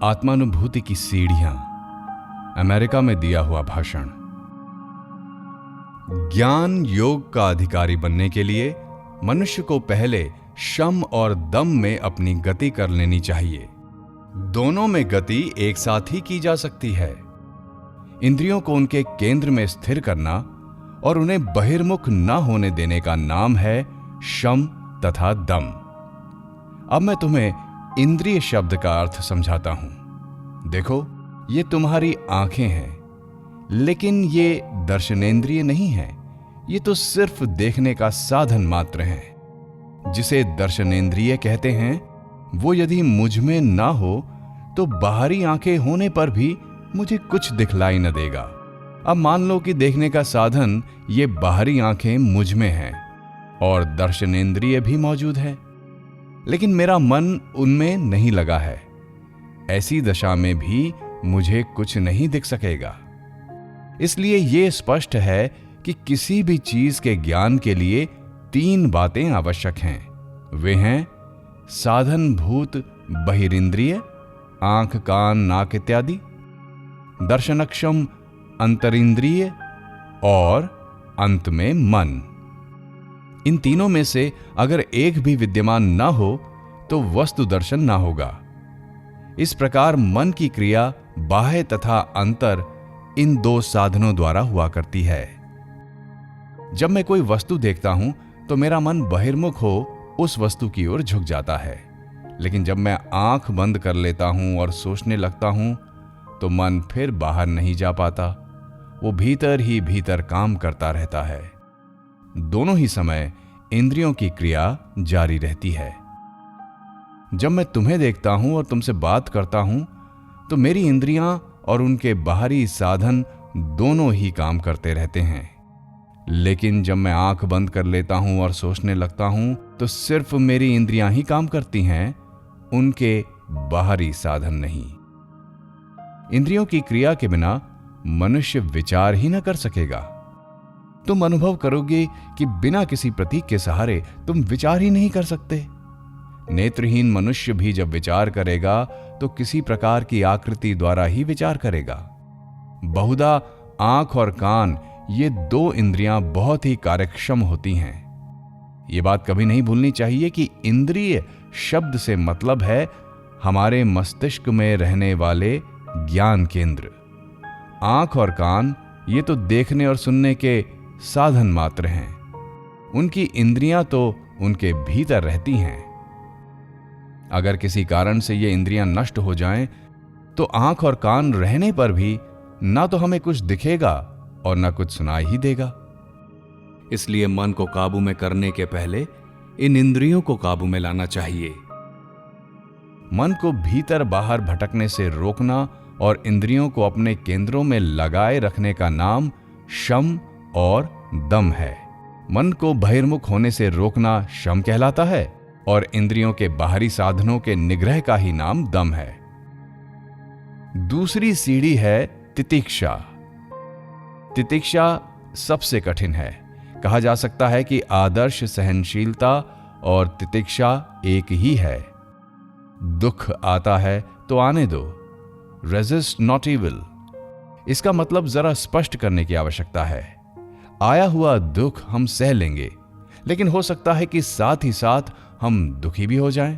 आत्मानुभूति की सीढ़ियां, अमेरिका में दिया हुआ भाषण। ज्ञान योग का अधिकारी बनने के लिए मनुष्य को पहले शम और दम में अपनी गति कर लेनी चाहिए। दोनों में गति एक साथ ही की जा सकती है। इंद्रियों को उनके केंद्र में स्थिर करना और उन्हें बहिर्मुख न होने देने का नाम है शम तथा दम। अब मैं तुम्हें इंद्रिय शब्द का अर्थ समझाता हूं। देखो, ये तुम्हारी आंखें हैं, लेकिन ये दर्शनेंद्रिय नहीं है। ये तो सिर्फ देखने का साधन मात्र है। जिसे दर्शनेंद्रिय कहते हैं, वो यदि मुझ में ना हो तो बाहरी आंखें होने पर भी मुझे कुछ दिखलाई न देगा। अब मान लो कि देखने का साधन ये बाहरी आंखें मुझ में हैं और दर्शनेंद्रिय भी मौजूद है, लेकिन मेरा मन उनमें नहीं लगा है। ऐसी दशा में भी मुझे कुछ नहीं दिख सकेगा। इसलिए यह स्पष्ट है कि किसी भी चीज के ज्ञान के लिए 3 बातें आवश्यक हैं। वे हैं साधनभूत बहिरिंद्रिय, आंख कान नाक इत्यादि, दर्शनक्षम अंतरिंद्रिय और अंत में मन। इन तीनों में से अगर एक भी विद्यमान ना हो तो वस्तु दर्शन ना होगा। इस प्रकार मन की क्रिया बाह्य तथा अंतर इन 2 साधनों द्वारा हुआ करती है। जब मैं कोई वस्तु देखता हूं तो मेरा मन बहिर्मुख हो उस वस्तु की ओर झुक जाता है, लेकिन जब मैं आंख बंद कर लेता हूं और सोचने लगता हूं तो मन फिर बाहर नहीं जा पाता। वो भीतर ही भीतर काम करता रहता है। दोनों ही समय इंद्रियों की क्रिया जारी रहती है। जब मैं तुम्हें देखता हूं और तुमसे बात करता हूं तो मेरी इंद्रियां और उनके बाहरी साधन दोनों ही काम करते रहते हैं। लेकिन जब मैं आंख बंद कर लेता हूं और सोचने लगता हूं तो सिर्फ मेरी इंद्रियां ही काम करती हैं, उनके बाहरी साधन नहीं। इंद्रियों की क्रिया के बिना मनुष्य विचार ही न कर सकेगा। तुम अनुभव करोगे कि बिना किसी प्रतीक के सहारे तुम विचार ही नहीं कर सकते। नेत्रहीन मनुष्य भी जब विचार करेगा तो किसी प्रकार की आकृति द्वारा ही विचार करेगा। बहुधा आंख और कान, ये 2 इंद्रियां बहुत ही कार्यक्षम होती हैं। ये बात कभी नहीं भूलनी चाहिए कि इंद्रिय शब्द से मतलब है हमारे मस्तिष्क में रहने वाले ज्ञान केंद्र। आंख और कान ये तो देखने और सुनने के साधन मात्र हैं। उनकी इंद्रियां तो उनके भीतर रहती हैं। अगर किसी कारण से ये इंद्रियां नष्ट हो जाएं, तो आंख और कान रहने पर भी ना तो हमें कुछ दिखेगा और ना कुछ सुनाई ही देगा। इसलिए मन को काबू में करने के पहले इन इंद्रियों को काबू में लाना चाहिए। मन को भीतर बाहर भटकने से रोकना और इंद्रियों को अपने केंद्रों में लगाए रखने का नाम शम और दम है। मन को बहिर्मुख होने से रोकना शम कहलाता है और इंद्रियों के बाहरी साधनों के निग्रह का ही नाम दम है। दूसरी सीढ़ी है तितिक्षा। तितिक्षा सबसे कठिन है। कहा जा सकता है कि आदर्श सहनशीलता और तितिक्षा एक ही है। दुख आता है तो आने दो, रेजिस्ट नॉट इविल। इसका मतलब जरा स्पष्ट करने की आवश्यकता है। आया हुआ दुख हम सह लेंगे, लेकिन हो सकता है कि साथ ही साथ हम दुखी भी हो जाएं।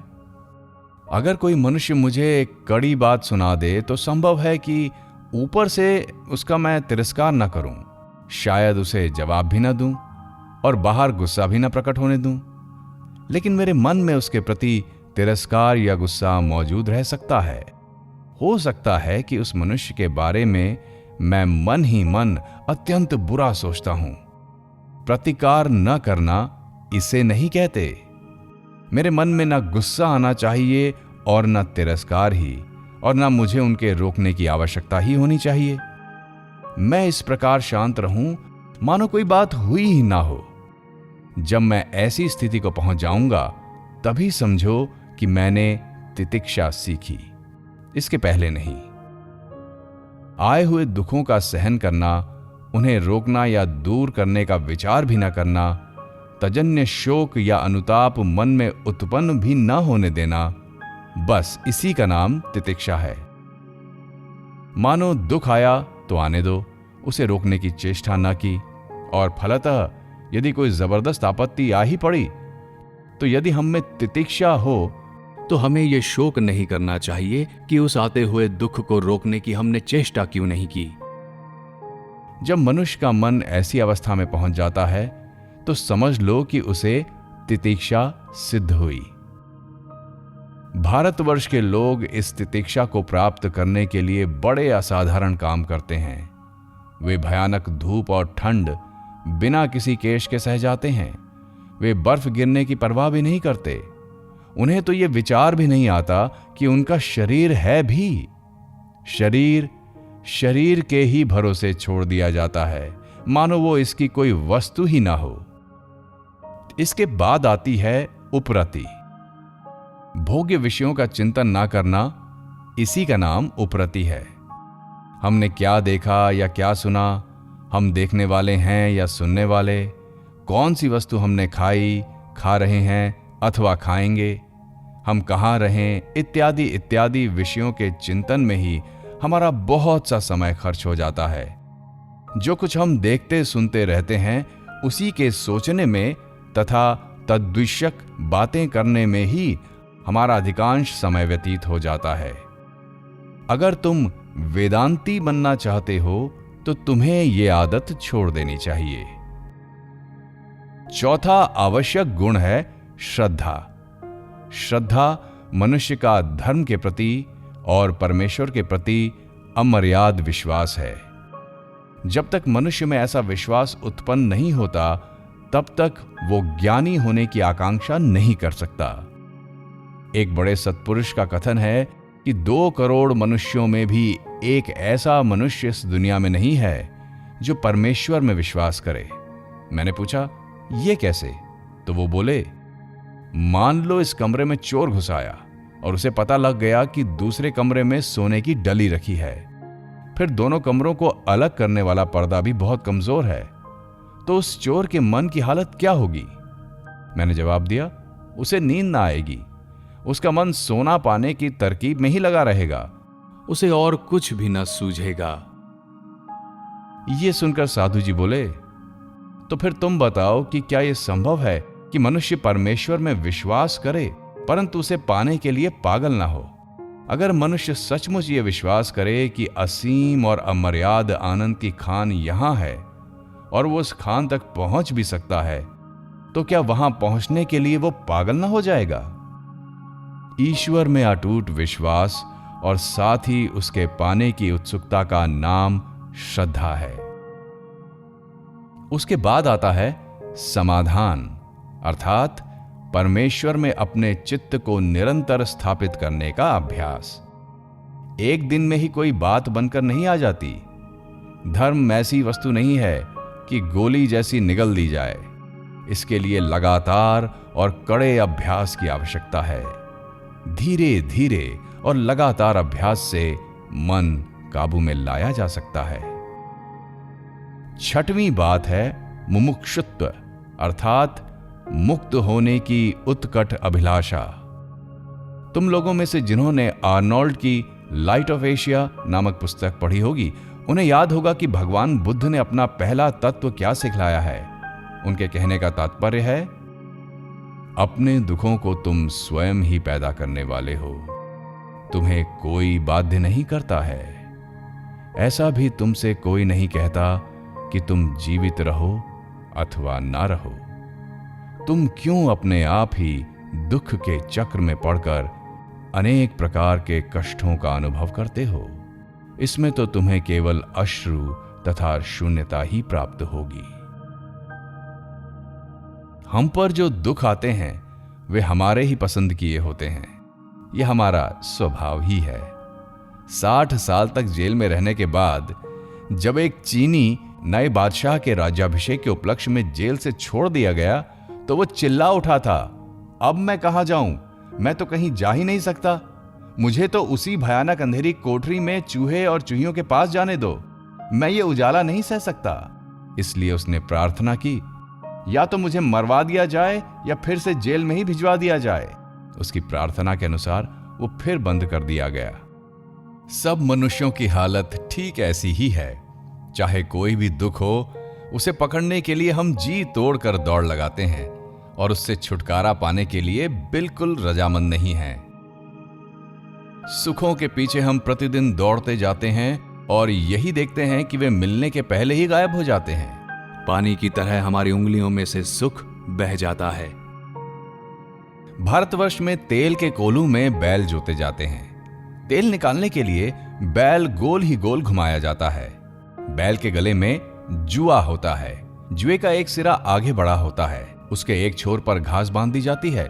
अगर कोई मनुष्य मुझे एक कड़ी बात सुना दे तो संभव है कि ऊपर से उसका मैं तिरस्कार न करूं, शायद उसे जवाब भी न दूं और बाहर गुस्सा भी न प्रकट होने दूं, लेकिन मेरे मन में उसके प्रति तिरस्कार या गुस्सा मौजूद रह सकता है। हो सकता है कि उस मनुष्य के बारे में मैं मन ही मन अत्यंत बुरा सोचता हूं। प्रतिकार न करना इसे नहीं कहते। मेरे मन में न गुस्सा आना चाहिए और न तिरस्कार ही, और न मुझे उनके रोकने की आवश्यकता ही होनी चाहिए। मैं इस प्रकार शांत रहूं मानो कोई बात हुई ही ना हो। जब मैं ऐसी स्थिति को पहुंच जाऊंगा तभी समझो कि मैंने तितिक्षा सीखी, इसके पहले नहीं। आए हुए दुखों का सहन करना, उन्हें रोकना या दूर करने का विचार भी न करना, तजन्य शोक या अनुताप मन में उत्पन्न भी न होने देना, बस इसी का नाम तितिक्षा है। मानो दुख आया तो आने दो, उसे रोकने की चेष्टा न की, और फलतः यदि कोई जबरदस्त आपत्ति आ ही पड़ी तो यदि हम में तितिक्षा हो तो हमें यह शोक नहीं करना चाहिए कि उस आते हुए दुख को रोकने की हमने चेष्टा क्यों नहीं की। जब मनुष्य का मन ऐसी अवस्था में पहुंच जाता है तो समझ लो कि उसे तितिक्षा सिद्ध हुई। भारतवर्ष के लोग इस तितिक्षा को प्राप्त करने के लिए बड़े असाधारण काम करते हैं। वे भयानक धूप और ठंड बिना किसी केश के सह जाते हैं। वे बर्फ गिरने की परवाह भी नहीं करते। उन्हें तो यह विचार भी नहीं आता कि उनका शरीर है भी। शरीर के ही भरोसे छोड़ दिया जाता है, मानो वो इसकी कोई वस्तु ही ना हो। इसके बाद आती है उपरति। भोग्य विषयों का चिंतन ना करना, इसी का नाम उपरति है। हमने क्या देखा या क्या सुना, हम देखने वाले हैं या सुनने वाले, कौन सी वस्तु हमने खाई, खा रहे हैं अथवा खाएंगे, हम कहाँ रहें, इत्यादि इत्यादि विषयों के चिंतन में ही हमारा बहुत सा समय खर्च हो जाता है। जो कुछ हम देखते सुनते रहते हैं उसी के सोचने में तथा तद्विषयक बातें करने में ही हमारा अधिकांश समय व्यतीत हो जाता है। अगर तुम वेदांती बनना चाहते हो तो तुम्हें यह आदत छोड़ देनी चाहिए। चौथा आवश्यक गुण है श्रद्धा। श्रद्धा मनुष्य का धर्म के प्रति और परमेश्वर के प्रति अमर्याद विश्वास है। जब तक मनुष्य में ऐसा विश्वास उत्पन्न नहीं होता तब तक वो ज्ञानी होने की आकांक्षा नहीं कर सकता। एक बड़े सत्पुरुष का कथन है कि 2 करोड़ मनुष्यों में भी एक ऐसा मनुष्य इस दुनिया में नहीं है जो परमेश्वर में विश्वास करे। मैंने पूछा, ये कैसे? तो वो बोले, मान लो इस कमरे में चोर घुस आया और उसे पता लग गया कि दूसरे कमरे में सोने की डली रखी है। फिर दोनों कमरों को अलग करने वाला पर्दा भी बहुत कमजोर है, तो उस चोर के मन की हालत क्या होगी? मैंने जवाब दिया, उसे नींद ना आएगी। उसका मन सोना पाने की तरकीब में ही लगा रहेगा, उसे और कुछ भी न सूझेगा। ये सुनकर साधु जी बोले, तो फिर तुम बताओ कि क्या यह संभव है कि मनुष्य परमेश्वर में विश्वास करे परंतु उसे पाने के लिए पागल ना हो? अगर मनुष्य सचमुच ये विश्वास करे कि असीम और अमर्याद आनंद की खान यहां है और वो उस खान तक पहुंच भी सकता है, तो क्या वहां पहुंचने के लिए वो पागल ना हो जाएगा? ईश्वर में अटूट विश्वास और साथ ही उसके पाने की उत्सुकता का नाम श्रद्धा है। उसके बाद आता है समाधान, अर्थात परमेश्वर में अपने चित्त को निरंतर स्थापित करने का अभ्यास। एक दिन में ही कोई बात बनकर नहीं आ जाती। धर्म ऐसी वस्तु नहीं है कि गोली जैसी निगल दी जाए। इसके लिए लगातार और कड़े अभ्यास की आवश्यकता है। धीरे धीरे और लगातार अभ्यास से मन काबू में लाया जा सकता है। छठवीं बात है मुमुक्षुत्व, अर्थात मुक्त होने की उत्कट अभिलाषा। तुम लोगों में से जिन्होंने आर्नोल्ड की लाइट ऑफ एशिया नामक पुस्तक पढ़ी होगी, उन्हें याद होगा कि भगवान बुद्ध ने अपना पहला तत्व क्या सिखलाया है। उनके कहने का तात्पर्य है, अपने दुखों को तुम स्वयं ही पैदा करने वाले हो, तुम्हें कोई बाध्य नहीं करता है। ऐसा भी तुमसे कोई नहीं कहता कि तुम जीवित रहो अथवा ना रहो। तुम क्यों अपने आप ही दुख के चक्र में पड़कर अनेक प्रकार के कष्टों का अनुभव करते हो? इसमें तो तुम्हें केवल अश्रु तथा शून्यता ही प्राप्त होगी। हम पर जो दुख आते हैं वे हमारे ही पसंद किए होते हैं। यह हमारा स्वभाव ही है। 60 साल तक जेल में रहने के बाद जब एक चीनी नए बादशाह के राज्याभिषेक के उपलक्ष्य में जेल से छोड़ दिया गया तो वो चिल्ला उठा था, अब मैं कहां जाऊं? मैं तो कहीं जा ही नहीं सकता। मुझे तो उसी भयानक अंधेरी कोठरी में चूहे और चूहियों के पास जाने दो। मैं ये उजाला नहीं सह सकता। इसलिए उसने प्रार्थना की, या तो मुझे मरवा दिया जाए या फिर से जेल में ही भिजवा दिया जाए। उसकी प्रार्थना के अनुसार वो फिर बंद कर दिया गया। सब मनुष्यों की हालत ठीक ऐसी ही है। चाहे कोई भी दुख हो, उसे पकड़ने के लिए हम जी तोड़कर दौड़ लगाते हैं और उससे छुटकारा पाने के लिए बिल्कुल रजामंद नहीं हैं। सुखों के पीछे हम प्रतिदिन दौड़ते जाते हैं और यही देखते हैं कि वे मिलने के पहले ही गायब हो जाते हैं। पानी की तरह हमारी उंगलियों में से सुख बह जाता है। भारतवर्ष में तेल के कोलू में बैल जोते जाते हैं। तेल निकालने के लिए बैल गोल ही गोल घुमाया जाता है। बैल के गले में जुआ होता है। जुए का एक सिरा आगे बढ़ा होता है, उसके एक छोर पर घास बांध दी जाती है।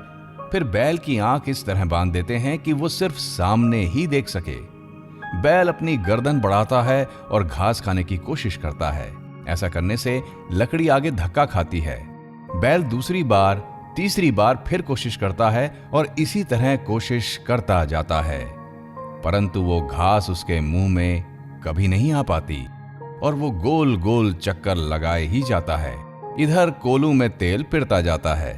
फिर बैल की आंख इस तरह बांध देते हैं कि वो सिर्फ सामने ही देख सके। बैल अपनी गर्दन बढ़ाता है और घास खाने की कोशिश करता है। ऐसा करने से लकड़ी आगे धक्का खाती है। बैल दूसरी बार, तीसरी बार फिर कोशिश करता है और इसी तरह कोशिश करता जाता है, परंतु वो घास उसके मुंह में कभी नहीं आ पाती और वो गोल गोल चक्कर लगाए ही जाता है। इधर कोलू में तेल पिरता जाता है।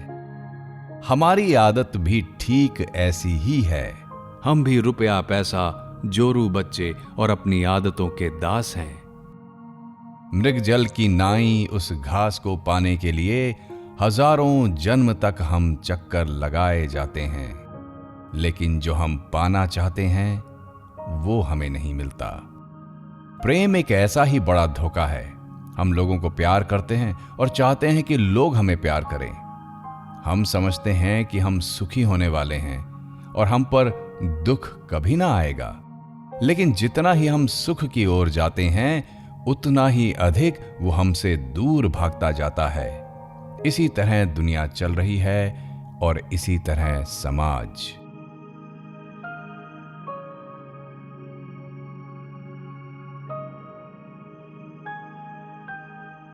हमारी आदत भी ठीक ऐसी ही है। हम भी रुपया, पैसा, जोरू बच्चे और अपनी आदतों के दास हैं। मृग जल की नाई उस घास को पाने के लिए हजारों जन्म तक हम चक्कर लगाए जाते हैं, लेकिन जो हम पाना चाहते हैं वो हमें नहीं मिलता। प्रेम एक ऐसा ही बड़ा धोखा है। हम लोगों को प्यार करते हैं और चाहते हैं कि लोग हमें प्यार करें। हम समझते हैं कि हम सुखी होने वाले हैं और हम पर दुख कभी ना आएगा, लेकिन जितना ही हम सुख की ओर जाते हैं उतना ही अधिक वो हमसे दूर भागता जाता है। इसी तरह दुनिया चल रही है और इसी तरह समाज।